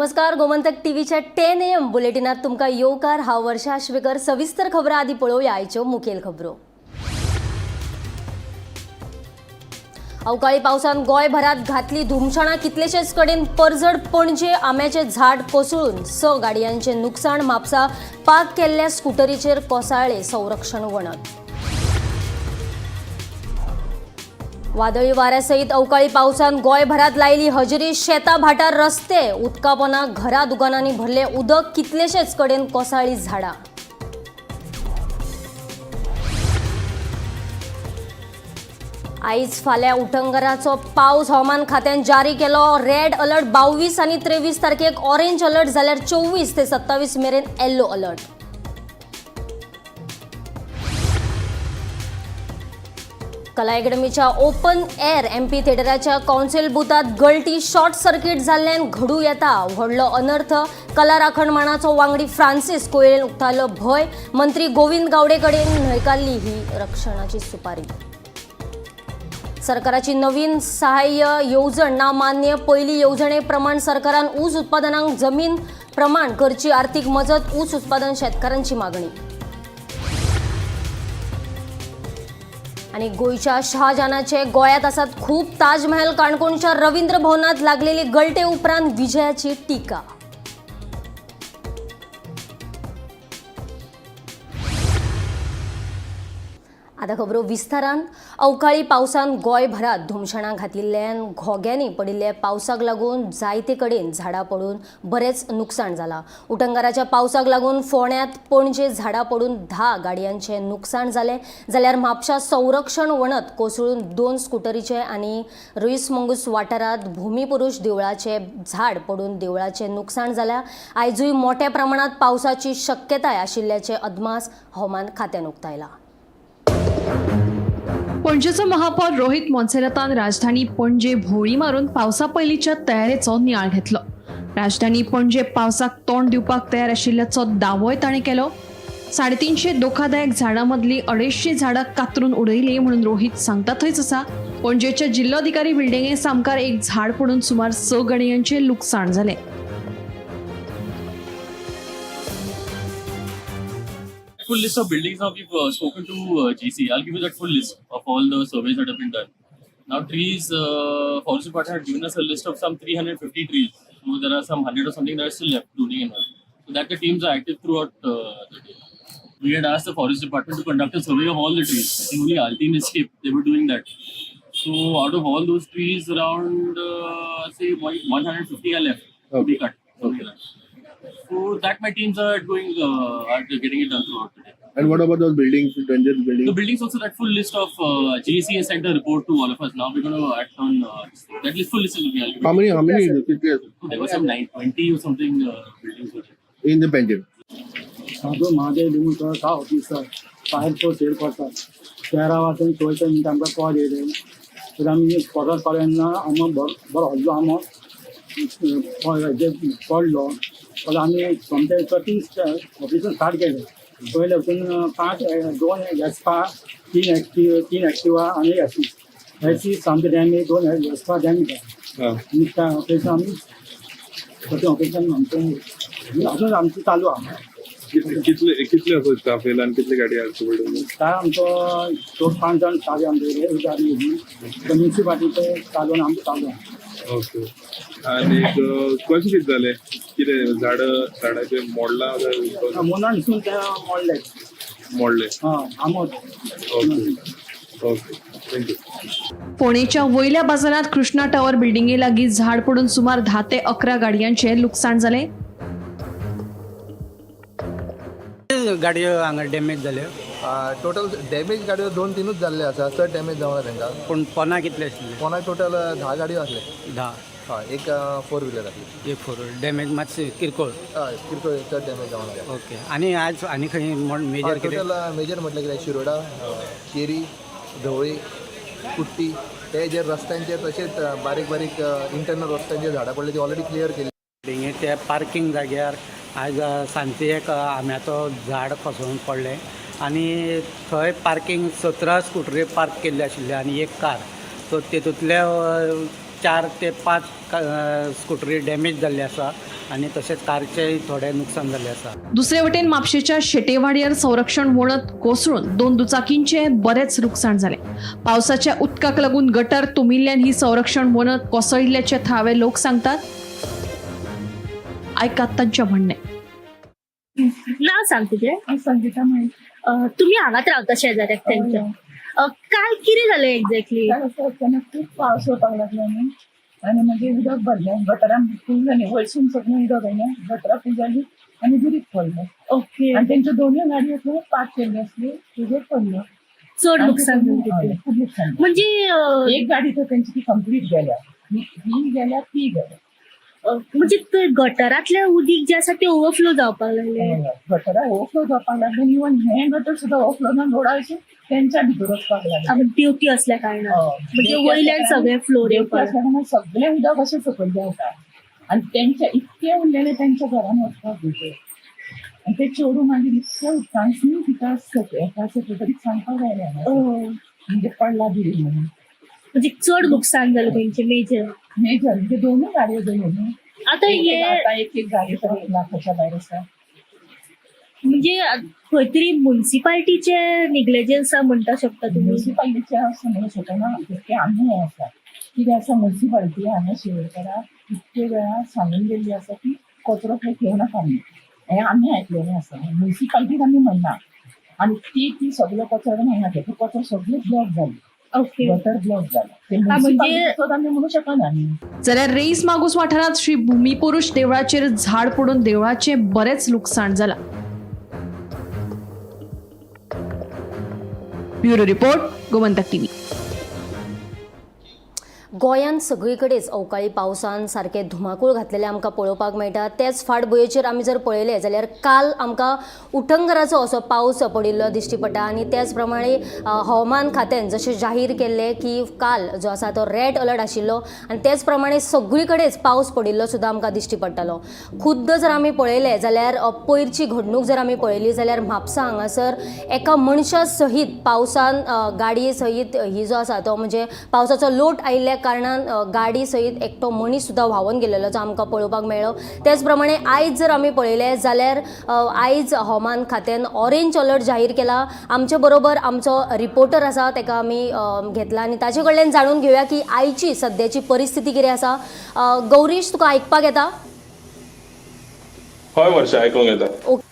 नमस्कार. गोमंतक टीव्हीच्या 10 AM बुलेटिनात तुमका येवकार. हांव वर्षा आश्वेकर. सविस्तर खबरां आदी पळोवया आयच्यो मुखेल खबरो. अवकाळी पावसान गोंयभरात घातली धुमशाणां. कितलेशेच कडेन परजड. पणजे आंब्याचे झाड कोसळून 6 गाडयांचे नुकसाण. म्हापसा पार्क केल्ल्या स्कूटरीचेर कोसळ्ळे संरक्षण वणत. वादळी वाऱ्यासयत अवकाळी पावसान गोंयभरात लायली हजेरी. शेतां भाटार रस्ते उदका पोंदा. घरां दुकानांनी भरले उदक. कितलेशेच कडेन कोसळ्ळी झाडां. आयज फाल्यां उटंगराचो पावस हवामान खात्यान जारी केलो. रेड अलर्ट 22 आनी 23 तारखेक ऑरेंज अलर्ट जाल्यार 24 ते 27 मेरेन येल्लो अलर्ट. कला अकॅडमीच्या ओपन एअर एमपी थिएटराच्या कौन्सिल बुथात गळती. शॉर्ट सर्किट जाल्ल्यान घडू येता व्हडलो अनर्थ. कला राखणमाणाचो वांगडी फ्रांसीस कोयलेन उक्तायलो भय. मंत्री गोविंद गावडे कडेन न्हयकारली ही रक्षणाची सुपारी. सरकाराची नवीन सहाय्य येवजण ना मान्य. पयली येवजणे प्रमाण सरकारान ऊस उत्पादनांक जमीन प्रमाण करची. आर्थीक मजत ऊस उत्पादन शेतकारांची मागणी. आणि गोयच्या शहाजहानाचे गोंयांत आसात खूब. ताजमहल काणकोणच्या रवींद्र भवनात लागलेली गळटे उपरांत विजयाची टिका. आता खबरो विस्तारान. अवकाळी पावसान गोंयभरात धुमशाणां घातिल्ल्यान घोग्यांनी पडिल्ल्या पावसाक लागून जायते कडेन झाडां पडून बरेच नुकसाण जालां. उटंगराच्या पावसाक लागून फोंड्यांत पणजे झाडां पडून 10 गाडयांचे नुकसाण जालें. जाल्यार म्हापशा संरक्षण वणत कोसळून 2 स्कूटरीचे आनी रुईस मंगूस वाठारात भूमिपुरुष देवळाचे झाड पडून देवळाचे नुकसाण जाल्या. आयजूय मोठ्या प्रमाणात पावसाची शक्यताय आशिल्ल्याचे अदमास हवामान खात्यान उक्तायला. पणजेचो महापौर रोहित मोन्सेरातान राजधानी पणजे भोंवडी मारून पावसा पयलींच्या तयारेचो नियाळ घेतलो. राजधानी पणजे पावसाक तोंड दिवपाक तयार आशिल्ल्याचो दावोय ताणें केलो. 350 धोकादायक झाडां मदली 250 झाडां कातरून उडयली म्हणून रोहित सांगता थंयच आसा. पणजेच्या जिल्लोधिकारी बिल्डिंगे सामकार एक झाड पडून सुमार 6 गाडयांचें लुकसाण जालें. Full list of buildings now we've spoken to GC. I'll give you that full list of all the surveys that have been done. Now trees, Forest Department had given us a list of some 350 trees. So there are some 100 or something that are still left, pruning and all. So that the teams are active throughout the day. We had asked the Forest Department to conduct a survey of all the trees. I think only our team escaped. They were doing that. So out of all those trees, around say 150 are left to be cut. Okay. So that my teams are doing, are getting it done throughout the day. And what about those buildings, dangerous buildings? The buildings also, that full list of GEC has sent a report to all of us. Now we're going to act on that list. Full list is looking at. How many There were some 20 or something buildings were there. in the Punjab? साधू महादेव लिंबूकर का officer fire force headquarter 13 वाजून 24 मिनटां आमकां call येयले. तर आमी परत कळ्ळें आमो बरो हल्लो आमो पडलो. पण आमी सोमते कटींग ऑफिसून स्टार्ट केलें. पयले वचून 2 एस्पा 3 एक्टिवा आनी एसी सामके डॅमेज 2 एस्पा डॅमेज जाले. आनी त्या ऑफिसान आमी कटींग ऑफिसान आमचें अजून आमचें चालू आहा. कितले असो स्टाफ येयला आनी कितले गाडी आसा? काय आमचो 5 जाण चालू आमचे गाडी म्युन्सिपालिटीचे चालून आमचें चालू आहा. ओके. आणि कशें कितें जालें? कितें झाडाचे मोडला मुनान न्हिसून ते मोडले? आमोद. Okay okay, thank you. फोंडेच्या वयल्या बाजारात कृष्णा टावर बिल्डिंगे लागीं झाड पडून सुमार 10 ते 11 गाडयांचें लुकसाण जालें. गाडयो हांगा डॅमेज जाल्यो. टोटल डॅमेज गाडयो 2-3 जाल्ले आसा. चड डॅमेज जावना तांकां. पूण पोना कितले आसले? कोणाक टोटल 10 गाडयो आसले. 10. हय, एक 4 व्हिलर आसली. एक 4 डॅमेज मातशे किरकोळ. हय, किरकोळ चड डॅमेज जावना. ओके. आनी आज आनी खंय मेजर कितें? टोटल मेजर म्हटलें कितें शिरोडा, केरी, धवळी, कुट्टी ते जे रस्त्यांचेर तशेंच बारीक बारीक इंटरनल रस्त्यांचेर झाडां पडले ती ऑलरेडी क्लियर केली. बिल्डिंगे त्या पार्किंग जाग्यार आज सांजचे एक आंब्याचो झाड कोसळून पडलें आनी थंय पार्किंग 17 स्कुटरी पार्क केल्ले आशिल्ले आनी एक कार. सो तेतूंतले 4 ते 5 स्कुटरी डॅमेज जाल्ले आसा आनी तशेंच कारचेय थोडे नुकसान जाल्ले आसा. दुसरे वटेन म्हापशेच्या शेटेवाडीयर संरक्षण वणत कोसळून 2 दुचाकींचे बरेच नुकसाण झाले. पावसाच्या उदकाक लागून गटर तुंबिल्ल्यान ही संरक्षण वणत कोसळिल्ल्याचे थळावे लोक सांगतात. ऐकात तांचे म्हणणे. नाव सांग तुझें. संगीता माळी. तुम्ही हांगाच रावता शेजाऱ्याक तेंच्या. काल कितें जालें एक्झॅक्टली? अचानक खूप पावस येवपाक लागलो न्ही आनी मागीर उदक भरलें गटारान फूल जालें वयरसून सगळें उदक येयलें गटरां फूल जालीं आनी दुरीक पडलें. ओके. आनी तेंच्यो दोनूय गाडयो थंय पार्क केल्ल्यो आसल्यो तुजेर पडल्यो. चड नुकसान जालें. खूब नुकसान जालें. म्हणजे एक गाडी तर तेंची ती कंप्लीट गेल्या ही गेल्या ती गेल्या. म्हणजे ते गटरातले उदीक जे आसा ते ओवरफ्लो जावपाक लागले. गटरां ओवरफ्लो जावपाक लागले. इवन हें गटर सुद्दां ओवरफ्लो जावन रोडा वयसून तेंच्या भितर वचपाक लागले. ड्युटी असल्या कारणान म्हणजे वयल्यान सगळे फ्लोर येवपाक सगळें उदक अशें सकयल देंवता आनी तेंच्या इतके उरलेले तेंच्या घरान वचपाक भितर आनी ते चेडूं मागीर इतके उदकांसून तिका एका सेक्रेटरीक सांगपाक लायलें म्हणजे पडला बिरी म्हणून. म्हणजे चड नुकसान जालें तेंचे मेजर म्हणजे दोनूय गाडयो गेल्यो. आता हे एक गाडी तर 1 लाखाच्या भायर आसा. म्हणजे खंय तरी म्युन्सिपाल्टीचे निग्लेजन्स म्हणटा शकता तुम्ही. म्युन्सिपाल्टीचे असं म्हणू शकना ते आमी हें आसा कितें आसा म्युन्सिपाल्टी हांगा शिरोडकराक इतके वेळा सांगून गेल्ली आसा की कचरो थंय घेवं नाका आमी. हें आमी आयकलेलें आसा. म्युन्सिपाल्टीक आमी म्हणना आनी ती सगळो कचरो हांगा घेता कचरो सगळें ब्लॉक जाली. ओके. गटर ब्लॉक जाला. ते म्हणजे म्युन्सिपाल्टीचो आमी म्हणू शकना आमी. जाल्यार रेईस मागूस वाठारात श्री भूमिपुरुष देवळाचेर झाड पडून देवळाचे बरेच नुकसाण जाला. Bureau report, Gomantak TV. गोंयांत सगळीकडेच अवकाळी पावसान सारके धुमाकूळ घातलेले आमकां पळोवपाक मेळटा. तेच फाटभुंयेचेर आमी जर पळयलें जाल्यार काल आमकां उटंगराचो असो पावस पडिल्लो दिश्टी पडटा आनी त्याच प्रमाणे हवामान खात्यान जशें जाहीर केल्लें की काल जो आसा तो रेड अलर्ट आशिल्लो आनी तेच प्रमाणे सगळीकडेच पावस पडिल्लो सुद्दां आमकां दिश्टी पडटालो. खुद्द जर आमी पळयलें जाल्यार पयरची घडणूक जर आमी पळयली जाल्यार म्हापसा हांगासर एका मनशा सहीत पावसान गाडये सहीत ही जो आसा तो म्हणजे पावसाचो लोट आयिल्ल्या कारणान गाडी सहीत एकटो मनीस सुद्दां व्हांवून गेलेलो जो आमकां पळोवपाक मेळ्ळो. त्याच प्रमाणे आयज जर आमी पळयलें जाल्यार आयज हवामान खात्यान ऑरेंज अलर्ट जाहीर केला. आमचे बरोबर आमचो रिपोर्टर आसा ताका आमी घेतला आनी ताचे कडल्यान जाणून घेवया की आयची सद्याची परिस्थिती कितें आसा. गौरीश, तुका आयकपाक येता? हय वर्षा, आयकूंक येता. ओके,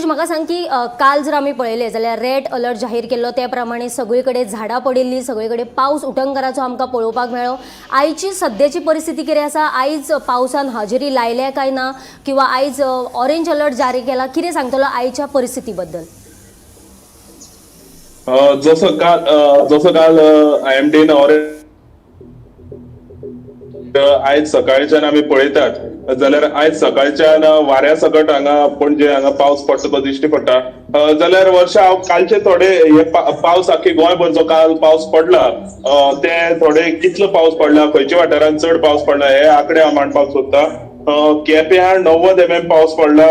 म्हाका सांग की काल जर आमी पळयलें जाल्यार रेड अलर्ट जाहीर केल्लो त्या प्रमाणे सगळे कडेन झाडां पडिल्लीं, सगळे कडेन पावस उटंगराचो आमकां पळोवपाक मेळ्ळो. आयची सद्याची परिस्थिती कितें आसा? आयज पावसान हाजेरी लायल्या काय ना किंवा आयज ऑरेंज अलर्ट जारी केला, कितें सांगतलो आयच्या परिस्थिती बद्दल? जसो काल IMDन ऑरेंज आयज सकाळच्यान आमी पळयतात जाल्यार आयज सकाळच्यान वाऱ्या सकट हांगा पणजे हांगा पावस पडटा तो दिश्टी पडटा. जाल्यार वर्षा हांव कालचे थोडे हे पावस आख्खे गोंयभर जो काल पावस पडला ते थोडे कितलो पावस पडला, खंयच्या वाठारांत चड पावस पडला हे आकडे हांव मांडपाक सोदता. केप्यां 90 mm पावस पडला,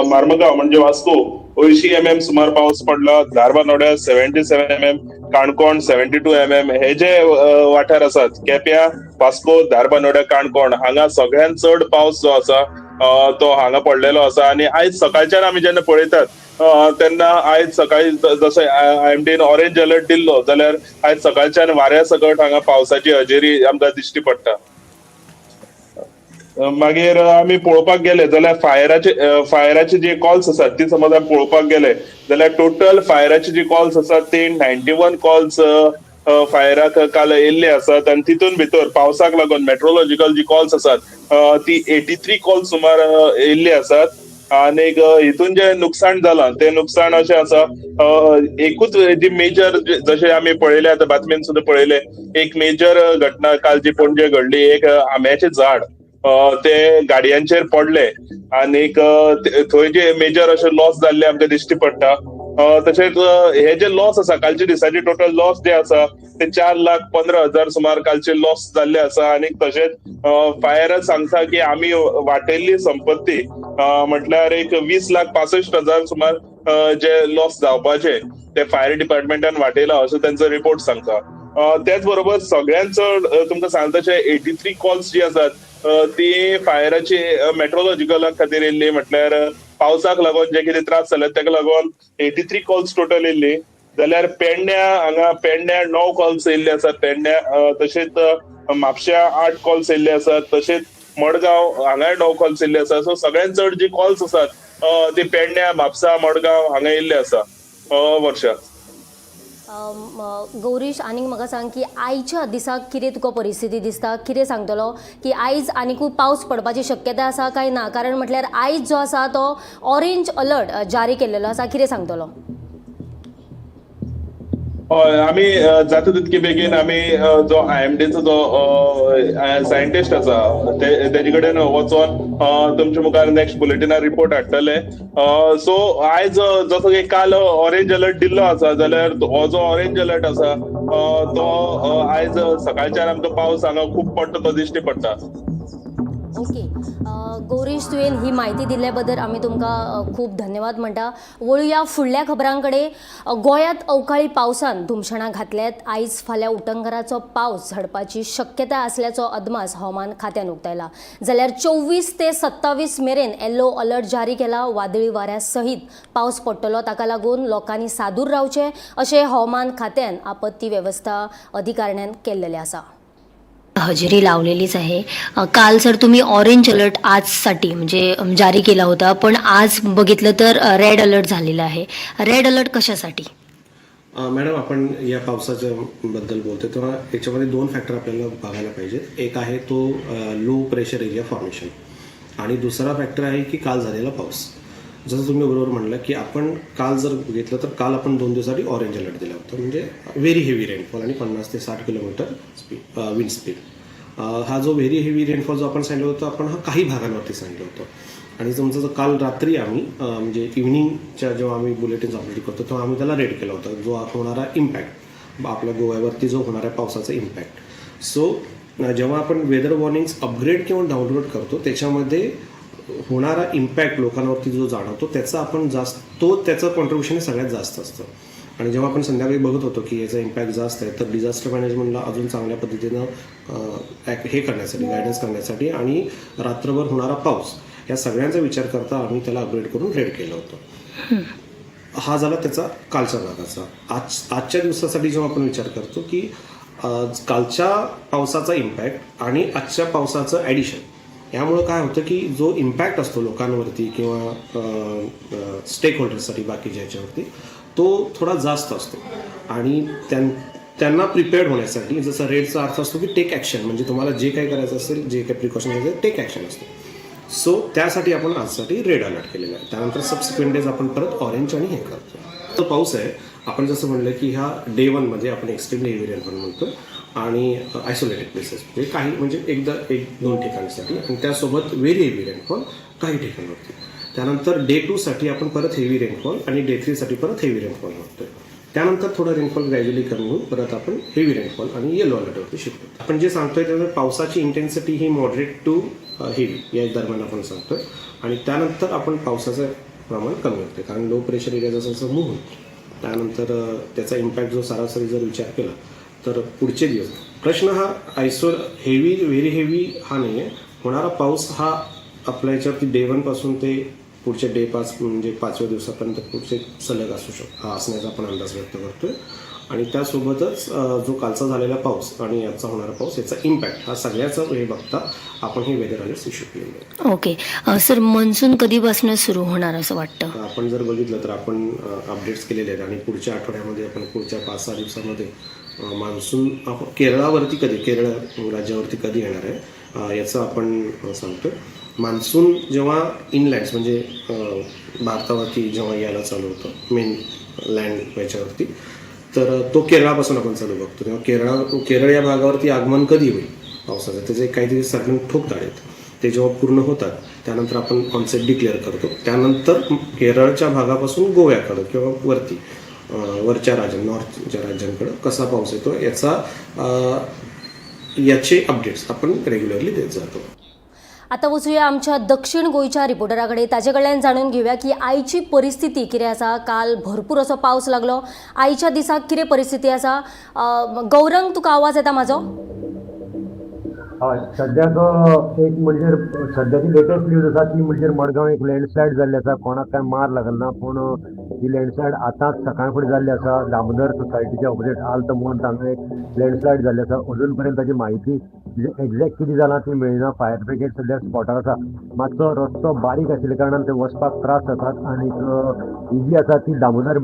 मार्मगांव म्हणजे वास्को 80 mm सुमार पावस पडला, धारबांदोड्या 77 mm, काणकोण 72 mm. हे जे वाठार आसात केप्यां, वास्को, धारबांदोड्या, काणकोण हांगा सगळ्यात चड पावस जो आसा तो हांगा पडलेलो आसा. आनी आयज सकाळच्यान आमी जेन्ना पळयतात तेन्ना आयज सकाळी जसो IMDन ऑरेंज अलर्ट दिल्लो जाल्यार आयज सकाळच्यान वाऱ्या सकट हांगा पावसाची हजेरी आमकां दिश्टी पडटा. मागीर आमी पळोवपाक गेले जाल्यार फायराचे जे कॉल्स आसात ती समज आमी पळोवपाक गेले जाल्यार टोटल फायराचे जे कॉल्स आसात ते 91 कॉल्स फायराक काल येयल्ले आसात आनी तितून भितर पावसाक लागून मेट्रोलॉजिकल जी कॉल्स आसात ती 83 कॉल्स सुमार येयल्ले आसात. आनी हितून जे नुकसाण जालां ते नुकसाण अशें आसा एकूच जी मेजर जशें आमी पळयले आतां बातमेन सुद्दां पळयले एक मेजर घटना काल जी पणजे घडली. एक आंब्याचें झाड ते गाडयांचेर पडले आनीक थंय जे मेजर अशे लॉस जाल्ले आमकां दिश्टी पडटा. तशेंच हे जे लॉस आसा कालच्या दिसाचे टोटल लॉस जे आसा ते 4,15,000 सुमार कालचे लॉस जाल्ले आसा. आनी तशेंच फायर सांगता की आमी वाटयल्ली संपत्ती म्हटल्यार एक 20,65,000 सुमार जे लॉस जावपाचे ते फायर डिपार्टमेंटान वाटयला असो त्यांचो रिपोर्ट सांगता. त्याच बरोबर सगळ्यात चड तुमकां सांगता तशें 83 कॉल्स जी आसात ती फायराचे मेट्रोलॉजिकल खातीर येयल्ली, म्हटल्यार पावसाक लागून जे कितें त्रास जाल्यात ताका लागून 83 कॉल्स टोटल येयल्ली. जाल्यार पेडण्या 9 कॉल्स येयल्ले आसात, पेडण्या तशेंच म्हापश्या 8 कॉल्स येयल्ले आसात, तशेंच मडगांव हांगा 9 कॉल्स येयल्ले आसात. सो सगळ्यात चड जे कॉल्स आसात ते पेडण्या, म्हापसा, मडगांव हांगा येयल्ले आसा वर्षा. गौरीश, आनीक म्हाका सांग की आयच्या दिसाक कितें तुका परिस्थिती दिसता, कितें सांगतलो की आयज आनीकूय पावस पडपाची शक्यताय आसा काय ना? कारण म्हटल्यार आयज जो आसा तो ऑरेंज अलर्ट जारी केल्लो आसा, कितें सांगतलो? हय, आमी जाता तितके बेगीन आमी जो IMDचो जो सायंटिस्ट आसा तेजे कडेन वचोन तुमच्या मुखार नेक्स्ट बुलेटिनार रिपोर्ट हाडटले. सो आयज जसो की काल ऑरेंज अलर्ट दिल्लो आसा, जाल्यार हो जो ऑरेंज अलर्ट आसा तो आयज सकाळच्यान आमचो पावस हांगा खूब पडटा तो दिश्टी पडटा. ओके, गौरीश, तुवें ही म्हायती दिल्ले बद्दल आमी तुमकां खूब धन्यवाद म्हणटा. वळुया फुडल्या खबरां कडेन. गोंयांत अवकाळी पावसान धुमशणां घातल्यात. आयज फाल्यां उटंगराचो पावस झडपाची शक्यताय आसल्याचो अदमास हवामान खात्यान उक्तायला. जाल्यार 24 ते 27 मेरेन येल्लो अलर्ट जारी केला. वादळी वाऱ्या सहीत पावस पडटलो, ताका लागून लोकांनी सादूर रावचें अशें हवामान खात्यान आपत्ती वेवस्था अधिकाऱ्यांन केल्लेलें आसा. हजेरी लावलेलीच आहे. काल सर तुम्ही ऑरेंज अलर्ट आजसाठी म्हणजे जारी केला होता, पण आज बघितलं तर रेड अलर्ट झालेला आहे. रेड अलर्ट कशासाठी? मॅडम, आपण या पावसाच्या बद्दल बोलतो तेव्हा याच्यामध्ये 2 फॅक्टर आपल्याला बघायला पाहिजेत. एक आहे तो लो प्रेशर एरिया फॉर्मेशन आणि दुसरा फॅक्टर आहे की काल झालेला पाऊस. जसं तुम्ही बरोबर म्हणलं की आपण काल जर घेतलं तर काल आपण 2 दिवसासाठी ऑरेंज अलर्ट दिला होता, म्हणजे व्हेरी हेवी रेनफॉल आणि 50 ते 60 किलोमीटर विंड स्पीड. हा जो व्हेरी हेवी रेनफॉल जो आपण सांगितलं होतं, आपण हा काही भागांवरती सांगितलं होतं. आणि तुमचं काल रात्री आम्ही म्हणजे इव्हिनिंगच्या जेव्हा आम्ही बुलेटिन्स अपडेट करतो तेव्हा आम्ही त्याला रेड केला होता, जो होणारा इम्पॅक्ट आपल्या गोव्यावरती जो होणारा पावसाचा इम्पॅक्ट. सो जेव्हा आपण वेदर वॉर्निंग्स अपग्रेड किंवा डाउनलोड करतो त्याच्यामध्ये होणारा इम्पॅक्ट लोकांवरती जो जाणवतो त्याचा आपण त्याचं कॉन्ट्रीब्युशन हे सगळ्यात जास्त असतं. आणि जेव्हा आपण संध्याकाळी बघत होतो की याचा इम्पॅक्ट जास्त आहे, तर डिझास्टर मॅनेजमेंटला अजून चांगल्या पद्धतीनं हे करण्यासाठी, गायडन्स करण्यासाठी आणि रात्रभर होणारा पाऊस या सगळ्यांचा विचार करता आम्ही त्याला अपग्रेड करून रेड केलं होतं. हा झाला त्याचा कालच्या भागाचा. आजच्या दिवसासाठी जेव्हा आपण विचार करतो की कालच्या पावसाचा इम्पॅक्ट आणि आजच्या पावसाचं ॲडिशन, यामुळं काय होतं की जो इम्पॅक्ट असतो लोकांवरती किंवा स्टेक होल्डर्ससाठी बाकीच्या ह्याच्यावरती तो थोडा जास्त असतो. आणि त्यांना प्रिपेअर्ड होण्यासाठी जसं रेडचा अर्थ असतो की टेक ॲक्शन, म्हणजे तुम्हाला जे काही करायचं असेल, जे काही प्रिकॉशन घ्यायचं आहे, टेक ॲक्शन असतो. सो त्यासाठी आपण आजसाठी रेड अलर्ट केलेला आहे. त्यानंतर सबसिक्वेंट डेज आपण परत ऑरेंज आणि हे करतो. तो पाऊस आहे, आपण जसं म्हणलं की ह्या डे 1 मध्ये आपण एक्स्ट्रीमली हेवी रेनफॉल म्हणतो आणि आयसोलेटेड प्लेसेस म्हणजे काही म्हणजे 1-2 ठिकाणसाठी, आणि त्यासोबत व्हेरी हेवी रेनफॉल काही ठिकाणावरती. त्यानंतर डे 2 साठी आपण परत हेवी रेनफॉल आणि डे 3 साठी परत हेवी रेनफॉल म्हणतोय. त्यानंतर थोडा रेनफॉल ग्रॅज्युअली कमी होऊन परत आपण हेवी रेनफॉल आणि येलो अलर्टवरती शिफ्ट होतो. आपण जे सांगतोय त्यामुळे पावसाची इंटेन्सिटी ही मॉडरेट टू हेवी या दरम्यान आपण सांगतोय. आणि त्यानंतर आपण पावसाचं प्रमाण कमी होते, कारण लो प्रेशर एरिया जसं जसं मूव्ह होतो त्यानंतर त्याचा इम्पॅक्ट जो सरासरी जर विचार केला तर पुढचे दिवस प्रश्न हा हेवी व्हेरी हेवी हा नाही आहे. होणारा पाऊस हा आपल्या याच्यावरती डे 1 पासून ते पुढचे डे 5 म्हणजे 5व्या दिवसापर्यंत पुढचे सलग असू शकतो, हा असण्याचा आपण अंदाज व्यक्त करतोय. आणि त्यासोबतच जो कालचा झालेला पाऊस आणि याचा होणारा पाऊस याचा इम्पॅक्ट हा सगळ्याचा हे बघता आपण हे वेदर अलर्ट्स इश्यू केलेले आहे. ओके सर, मान्सून कधीपासून सुरू होणार असं वाटतं? आपण जर बघितलं तर आपण अपडेट्स केलेले आहेत आणि पुढच्या आठवड्यामध्ये आपण पुढच्या 5-6 दिवसामध्ये मान्सून केरळ राज्यावरती कधी येणार आहे याचं आपण सांगतो. मान्सून जेव्हा इनलँड्स म्हणजे भारतावरती जेव्हा यायला चालू होतं मेन लँड याच्यावरती, तर तो केरळापासून आपण चालू बघतो. तेव्हा केरळ या भागावरती आगमन कधी होईल पावसाचं त्याचे काहीतरी सर्टन ठोक आहेत, ते जेव्हा पूर्ण होतात त्यानंतर आपण ऑनसेट डिक्लेअर करतो. त्यानंतर केरळच्या भागापासून गोव्याकडं किंवा वरच्या नॉर्थच्या राज्यांकडं कसा पाऊस येतो याचे अपडेट्स आपण रेग्युलरली देत जातो. आता वचूया आमच्या दक्षिण गोंयच्या रिपोर्टराकडे. ताजे कडल्यान जाणून घेवया की आयची परिस्थिती कितें आसा. काल भरपूर असो पावस लागलो. आयच्या दिसाक कितें परिस्थिती आसा. गौरंग, तुका आवाज येता म्हाजो? हय, सद्याक एक म्हणजे सद्याची लेटेस्ट न्यूज आसा ती म्हणजे मडगांव एक लँडस्लायड जाल्ली आसा. कोणाक काय मार लागना, पूण ही लँडस्लायड आतांच सकाळ फुडें जाल्ली आसा. दामोदर सोसायटीच्या ऑपोजीट आल्त म्हणून हांगा एक लँडस्लायड जाल्ली आसा. अजून पर्यंत ताची म्हायती म्हणजे एक्झॅक्ट कितें जालां ती मेळना. फायर ब्रिगेड सद्या स्पॉटार आसा. मातसो रस्तो बारीक आशिल्ल्या कारणान ते वचपाक त्रास जातात आनीक इजी आसा ती दामोदर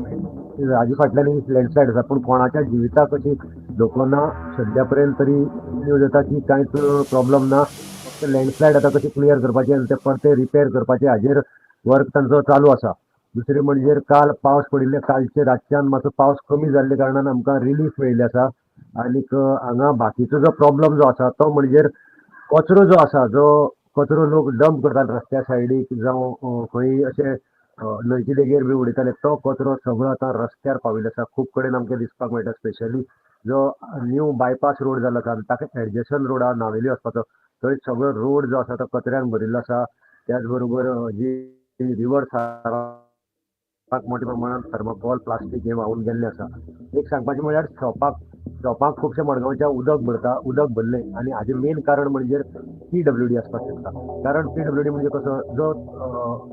हाजे फाटल्यान एक लँडस्लायड आसा. पूण कोणाच्या जिविताक अशी धोको ना सद्या पर्यंत तरी न्यूज येता की कांयच प्रॉब्लम ना. फक्त लँडस्लायड आतां कशी क्लियर करपाची आनी ते परते रिपेर करपाचे हाजेर वर्क तांचो चालू आसा. दुसरे म्हणजे काल पावस पडिल्ले, कालचे रातच्यान मातसो पावस कमी जाल्ले कारणान आमकां रिलीफ मेळिल्लें आसा. आनीक हांगा बाकीचो जो प्रॉब्लम जो आसा तो म्हणजे कचरो जो आसा, जो कचरो लोक डंप करतात रस्त्या सायडीक जावं खंय अशे न्हंयचे देगेर बी उडयताले, तो कचरो सगळो आतां रस्त्यार पाविल्लो आसा. खूब कडेन आमकां दिसपाक मेळटा. स्पेशली जो न्यू बायपास रोड जाल्लो आसा ताका एडजस्टन रोड आहा नावेली वचपाचो, थंय सगळो रोड जो आसा तो कचऱ्यान भरिल्लो आसा. त्याच बरोबर जी रिवर मोठ्या प्रमाणात थर्माकोल प्लास्टीक हे व्हांवून गेल्ले आसा. एक सांगपाचें म्हळ्यार शॉपाक खुबशे मडगांवच्या उदक भरले आनी हाजें मेन कारण म्हणजे PWD आसपाक शकता. कारण PWD म्हणजे कसो जो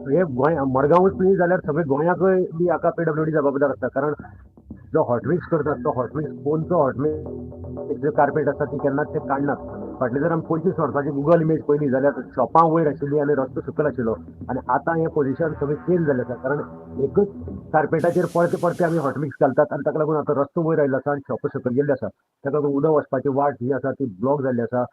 हे गोंय मडगांवूच न्ही जाल्यार सगळे गोंयाकय बी हाका PWD जबाबदार आसता. कारण जो हॉटमिक्स करतात तो हॉटमिक्स फोनचो हॉटमिक्स जो कार्पेट आसता ती केन्नाच ते काडनात. फाटले जर आमी 25 वर्सांची गुगल इमेज पयली जाल्यार शॉपां वयर आशिल्ली आनी रस्तो सकयल आशिल्लो आनी आतां हें पोजिशन सगळें चेंज जाल्लें आसा. कारण एकच कार्पेटाचेर परते आमी हॉटमिक्स घालतात आनी ताका लागून आतां रस्तो वयर आयिल्लो आसा आनी शॉपां सकयल गेल्ले आसा. ताका लागून उदक वचपाची वाट जी आसा ती ब्लॉक जाल्ली आसा.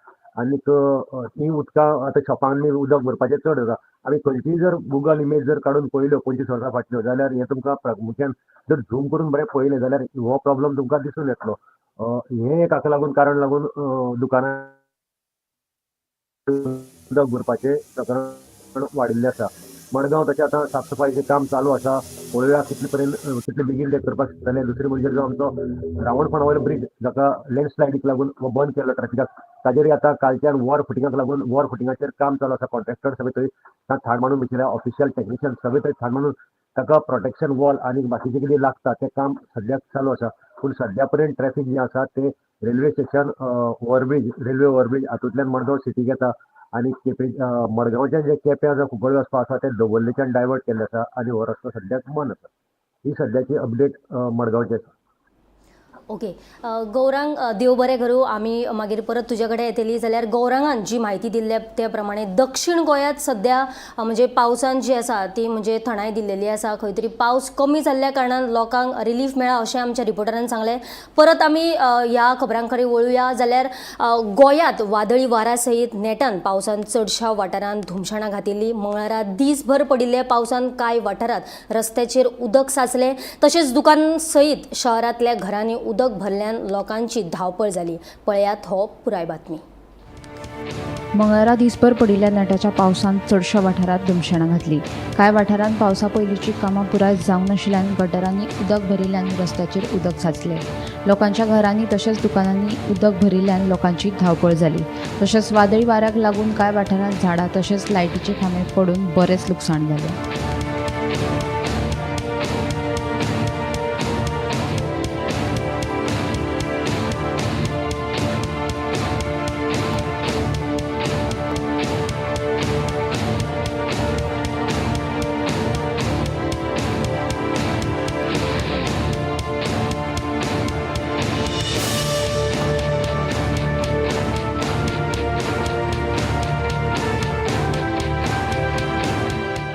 आनीक ती उदकां आतां शॉपांनी उदक भरपाचें चड आसा. आमी खंयचीय जर गुगल इमेज जर काडून पळयल्यो 25 वर्सां फाटल्यो जाल्यार हें तुमकां प्रामुख्यान जर झूम करून बरें पळयलें जाल्यार हो प्रॉब्लम तुमकां दिसून येतलो. हें एक हाका लागून कारण लागून दुकानां उदक भरपाचें प्रकरण वाडिल्लें आसा. मडगांव तशें आतां साफसफाईचें काम चालू आसा. पळोवया कितले बेगीन ते करपाक शकतले. दुसरें म्हणजे जो आमचो रावणफणा वयलो ब्रिज जाका लँडस्लायडीक लागून बंद केलो ट्रॅफिकाक, ताजेर आतां कालच्यान वॉर फुटिंगाक लागून वॉर फुटिंगाचेर काम चालू आसा. कॉन्ट्रॅक्टर सगळे थंय थाड मांडून बशिल्ले, ऑफिशियल टेक्निशियन सगळे थंय थाड मांडून ताका प्रोटेक्शन वॉल आनी बाकीचें कितें लागता तें काम सद्याक चालू आसा. पूण सद्या पर्यंत ट्रॅफिक जें आसा तें रेल्वे स्टेशन रेल्वे ओवरब्रिज हातूंतल्यान मडगांव सिटीक येता आनी मडगांवच्यान जे केप्यां जो कुंकळ्ळे वचपा आसा ते दवर्लेच्यान डायवर्ट केल्ले आसा आनी हो रस्तो सद्याक बंद आसा. ही सद्याची अपडेट मडगांवची आसा. ओके गौरांग, देव बरें करूं. आमी मागीर परत तुजे कडेन येतली. जाल्यार गौरांगान जी म्हायती दिल्ल्या त्या प्रमाणे दक्षिण गोंयांत सद्या म्हणजे पावसान जी आसा ती म्हणजे थंडाय दिल्लेली आसा. खंय तरी पावस कमी जाल्ल्या कारणान लोकांक रिलीफ मेळ्ळा अशें आमच्या रिपोर्टरान सांगलें. परत आमी ह्या खबरां कडेन वळुया. जाल्यार गोंयांत वादळी वारा सयत नेटान पावसान चडशा वाठारांत धुमशाणां घातिल्ली. मंगळारा दीसभर पडिल्ल्या पावसान कांय वाठारांत रस्त्याचेर उदक साचलें. तशेंच दुकान सयत शहरांतल्या घरांनी उदक भरल्यान लोकांची धांवपळ जाली. पळयात हो पुराय बातमी. मंगळारा दिसभर पडिल्ल्या नेटाच्या पावसान चडशा वाठारांत धुमशाणां घातली. कांय वाठारांत पावसा पयलींची कामां पुराय जावंक नाशिल्ल्यान गटारांनी उदक भरिल्ल्यान रस्त्याचेर उदक साचलें. लोकांच्या घरांनी तशेंच दुकानांनी उदक भरिल्ल्यान लोकांची धांवपळ जाली. तशेंच वादळी वाऱ्याक लागून कांय वाठारांत झाडां तशेंच लायटीचे खांबे पडून बरेंच लुकसाण जालें.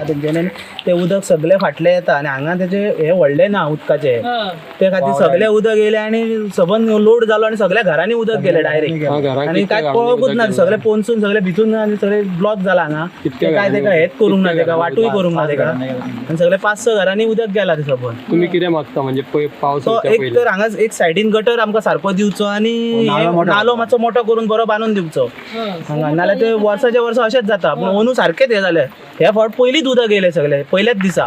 तेंच्यानी ते उदक सगळे फाटले येता आनी हांगा तेचे हे व्हडले ना उदकाचे, ते खातीर सगळे उदक येयले आनी सबंद लोड जालो आनी सगळ्या घरांनी उदक गेले डायरेक्ट आनी काय पळोवंकूच ना. सगळे पोनसून सगळे भितून आनी सगळे ब्लॉक जाला हांगा. काय तेका हेच करूंक ना, तेका वाटूय करूंक ना तेका आनी सगळे 5-6 घरांनी उदक गेला ते सबंद. तुम्ही कितें मागता म्हणजे पावस एक तर हांगा एक सायडीन गटर आमकां सारको दिवचो आनी नालो मातसो मोठो करून बरो बांदून दिवचो हांगा, नाल्यार ते वर्साचे वर्स अशेंच जाता. पूण अंदू सारकेच हे जाले. ह्या फावट पयलींच उदक येयले सगळे पयल्याच दिसा.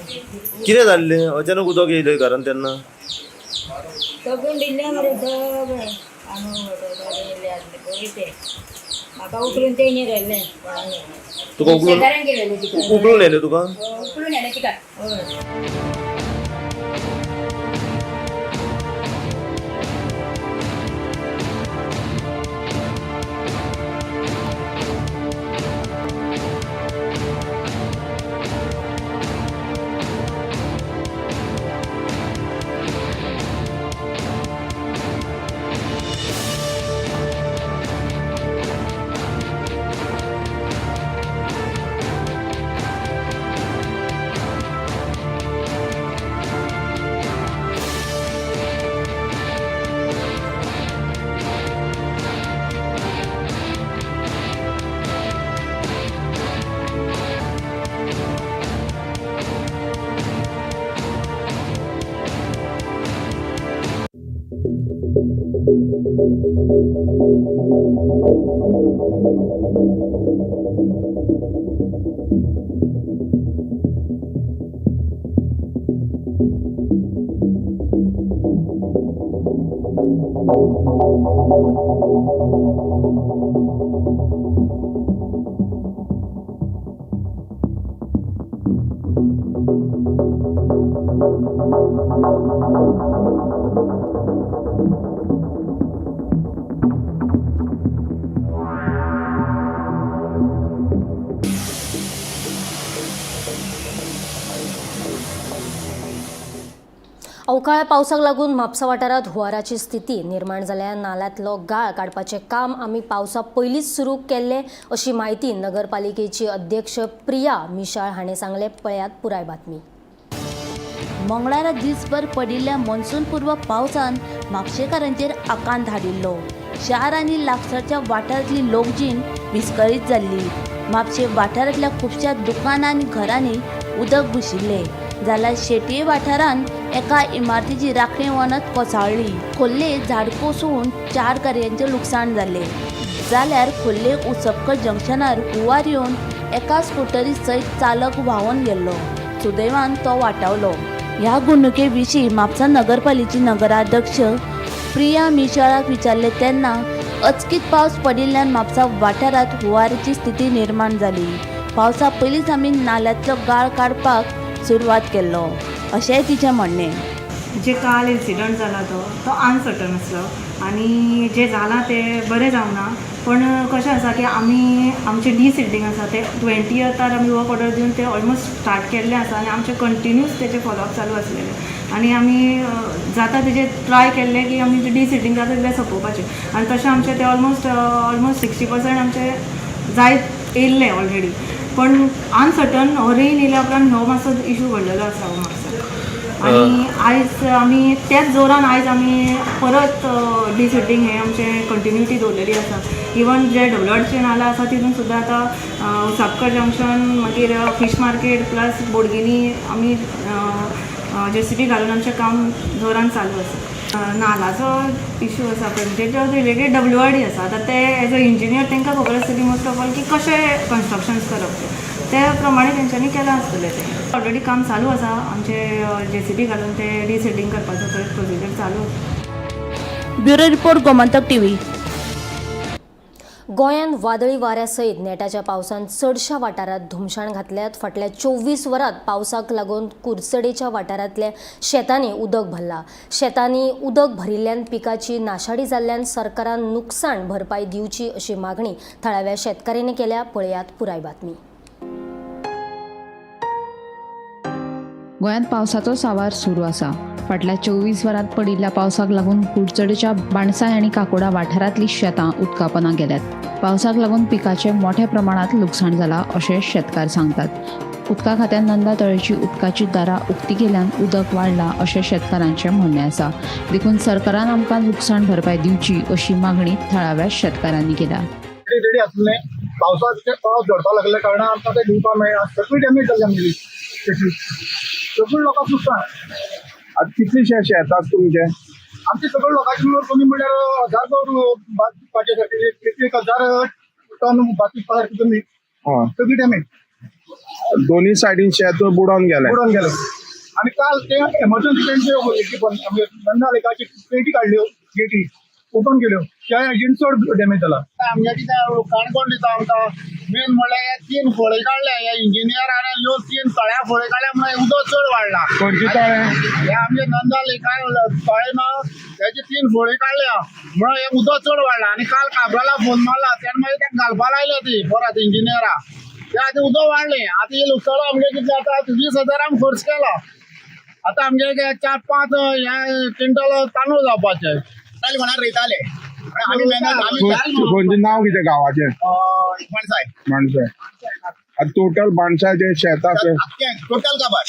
कितें जाल्लें अचानक उदक येयलें घरान तेन्ना? सगळं दिल्ल्या मरे सगळें आमी येयले आसले पळय ते म्हाका उखलून तेणी घाल्लें तुका शेजाऱ्यान गेलेले तिका उकळून येयलें तुका? उखलून येले तिका हय अवकाळी पावसाक लागून म्हापसा वाठारात हुंवाराची स्थिती निर्माण जाल्या. नाल्यांतलो गाळ काडपाचें काम आमी पावसा पयलींच सुरू केल्ले अशी माहिती नगरपालिकेची अध्यक्ष प्रिया मिशाळ हाणें सांगले. पळयात पुराय बातमी. मंगळारा दिसभर पडिल्ल्या मॉन्सून पूर्व पावसान म्हापशेकारांचेर आकांत हाडिल्लो. शार आनी लागसारच्या वाठारांतली लोकजीण विस्कळीत जाल्ली. म्हापशे वाठारांतल्या खुबश्या दुकानां आनी घरांनी उदक घुशिल्लें. जाल्यार शेटये वाठारांत एका इमारतीची राखणी वणत कोसळ्ळी. खोर्ले झाड कोसळून 4 गाडयांचें लुकसाण जालें. जाल्यार खोर्ले उसपकर जंक्शनार हुंवार येवन एका स्कुटरी सयत चालक व्हांवून गेल्लो. सुदैवान तो वाटावलो. ह्या घडणुके विशीं म्हापसा नगरपालिकेची नगराध्यक्ष प्रिया मिशाळाक विचारले तेन्ना अचकीत पावस पडिल्ल्यान म्हापसा वाठारांत हुंवाराची स्थिती निर्माण जाली. पावसा पयलींच आमी नाल्यांतलो गाळ काडपाक सुरवात केल्लो अशेंय तिचें म्हणणें. जे काल इन्सिडंट जाला तो अनसर्टन आसलो आनी जे जालां तें बरें जावना. पण कशें आसा की आमी आमचें डिसिल्डिंग आसा तें 20th आमी वर्क ऑर्डर दिवन तें ऑलमोस्ट स्टार्ट केल्लें आसा आनी आमचें कंटिन्यूस तेजें फॉलोअप चालू आसलेलें आनी आमी जाता तेजें ट्राय केल्लें की आमी तें डिसिल्डिंग जाता तितलें सोंपोवपाचें आनी तशें आमचें तें ऑलमोस्ट 60% आमचें जायत येयल्लें ऑलरेडी. पण अनसर्टन हो रेन येयल्या उपरांत हो मातसो इशू घडलेलो आसा हो मातसो आनी आयज आमी त्याच जोरान आयज आमी परत डिसिल्डिंग हें आमचें कंटिन्युटी दवरलेली आसा. इवन जे WRC नाला आसा तितून सुद्दां आतां उसपकर जंक्शन मागीर फीश मार्केट प्लस बोडगिनी आमी JCB घालून आमचें काम जोरान चालू आसा. नालाचो इशू आसा पळय तेच्या रिलेटेड WRD आसा. आतां ते एज अ इंजिनियर तांकां खबर आसतली मोस्ट ऑफ ऑल की कशें कन्स्ट्रक्शन्स करप ते प्रमाणे तेंच्यांनी केलां आसतलें. तें ऑलरेडी काम चालू आसा. आमचें JCB घालून ते डिसिल्डिंग करपाचो प्रोसिजर चालू आसा. Bureau report Gomantak TV. गोंयांत वादळी वाऱ्यासयत नेटाच्या पावसान चडशा वाठारात धुमशाण घातल्यात. फाटल्या 24 वरांत पावसाक लागून कुडचडेच्या वाठारांतल्या शेतांनी उदक भरला. शेतांनी उदक भरिल्ल्यान पिकाची नाशाडी जाल्ल्यान सरकारान नुकसाण भरपाई दिवची अशी मागणी थळाव्या शेतकऱ्यांनी केल्या. पळयात पुराय बातमी. गोंयांत पावसाचो सांवार सुरू आसा. फाटल्या 24 वरांत पडिल्ल्या पावसाक लागून कुडचडेच्या बाणसाय आनी काकोडा वाठारांतलीं शेतां उदकापनां गेल्यात. पावसाक लागून पिकाचें मोठ्या प्रमाणांत लुकसाण जालां अशें शेतकार सांगतात. उदका खात्यान नंदा तळेची उदकाची दारां उक्ती केल्ल्यान उदक वाडलां अशें शेतकारांचें म्हणणें आसा. देखून सरकारान आमकां लुकसाण भरपाय दिवची अशी मागणी थळाव्या शेतकारांनी केल्या. पावसाचे पावस झडपाक लागल्या कारणान आमकां ते दिवपाक मेळना. सगळी डॅमेज जाली आमची सगळी लोकांक नुकसाण. आतां कितलीशे शेत आसा तुमचे? आमचे सगळे लोकांची कमी म्हणल्यार 1000 भात पिकपाचे 1000 टन भात पिकपाक कमी सगळी डॅमेज. दोन्ही सायडीन शेत बुडोवन गेले आणि काल ते एमर्जन्सी त्यांचे पण नंदा लेकाची पेटी काढल्यो गेटी ओपन केल्यो त्या हेजीन चड डॅमेज जाला आमच्या कितें काणकोण दिता आमकां मेन म्हणल्यार हे 3 फळे काढल्या ह्या इंजिनियरान ह्यो 3 तळ्या फळे काढल्या म्हणून उदक चड वाडला खंयची तळे हे आमचे नंदा लेकान तळे ना त्याची 3 फळे काढल्या म्हणून हे उदक चड वाडला आणि काल काबराला फोन मारला त्याने मागीर त्या घालपा लायले ती परत इंजिनियरा ते आतां उदक वाडलें आतां हे लुकसाण आमगे कितें जाता 20,000 आमी खर्च केला आता आमचे 4-5 क्विंटल तांदूळ जावपाचे कोणाक रयताले खंयचे नांव कितें गांवाचें माणसाय आतां टोटल माणसाचे शेताक टोटल काबार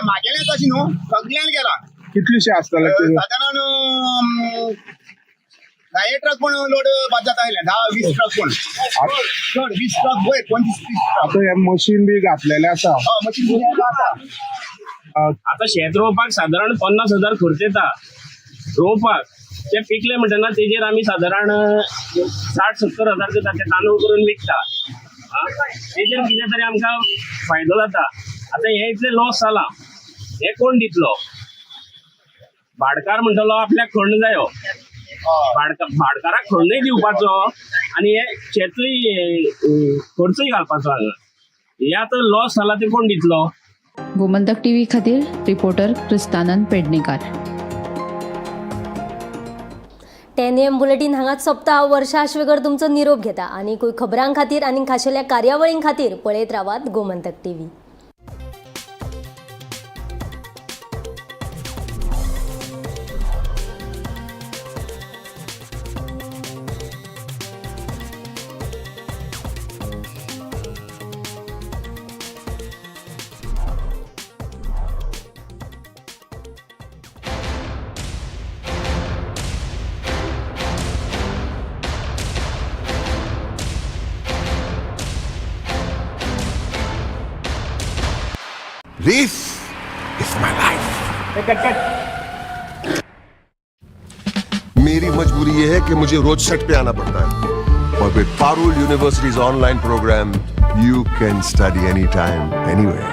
म्हागेलें तशें न्हू सगळ्यान गेला कितलीशे आसतले सादारण 10 ट्रक पण लोड बाद जाता आयले 10-20 ट्रक पण चड 20 ट्रक वयर 25-30 आता हे मशीन बी घातलेलें आसा मशीन आता शेत रोवपाक साधारण 50,000 खर्च येता रोवपाक ते पिकले म्हणटना तेजेर आमी साधारण 60-70 हजार ते तांदूळ करून विकता तेजेर कितें तरी आमकां फायदो जाता आता हे इतले लॉस जाला हे कोण दितलो भाडकार म्हणटलो आपल्याक खंड जायो भाडकाराक खंडय दिवपाचो आणि हे शेतूय खर्चूय घालपाचो हांगा हे आतां लॉस जाला ते कोण दितलो. गोमंतक टीव्ही खातीर रिपोर्टर क्रिस्तानंद पेडणेकार. 10 AM बुलेटिन हांगाच सोंपता. वर्षा आश्वेकर तुमचो निरोप घेता आनी खबरां खातीर आनी खाशेल्या कार्यावळीं खातीर पळयत रावात Gomantak TV. This is my life. मेरी मजबूरी ये है कि मुझे रोज सेट पे आना पड़ता है और with Parul university's online programme you can study any time anywhere.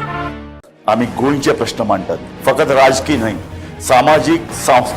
आम्ही गोंयचे प्रश्न मांडतात फकत राजकीय नाही सामाजिक सांस्कृतिक